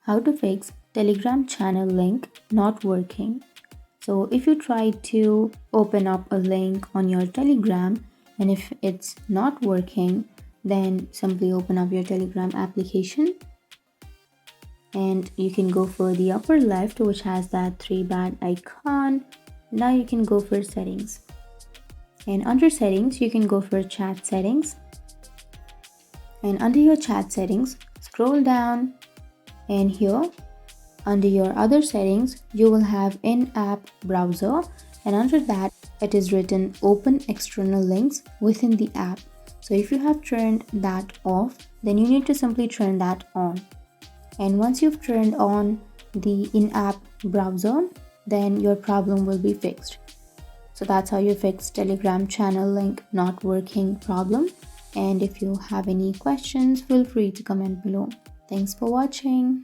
How to fix Telegram channel link not working. So if you try to open up a link on your Telegram and if it's not working, then simply open up your Telegram application and you can go for the upper left, which has that three bat icon. Now you can go for settings, and under settings you can go for chat settings, and under your chat settings scroll down, and here under your other settings you will have in-app browser, and under that it is written open external links within the app. So if you have turned that off, then you need to simply turn that on. And once you've turned on the in-app browser, then your problem will be fixed. So that's how you fix Telegram channel link not working problem. And if you have any questions, feel free to comment below. Thanks for watching.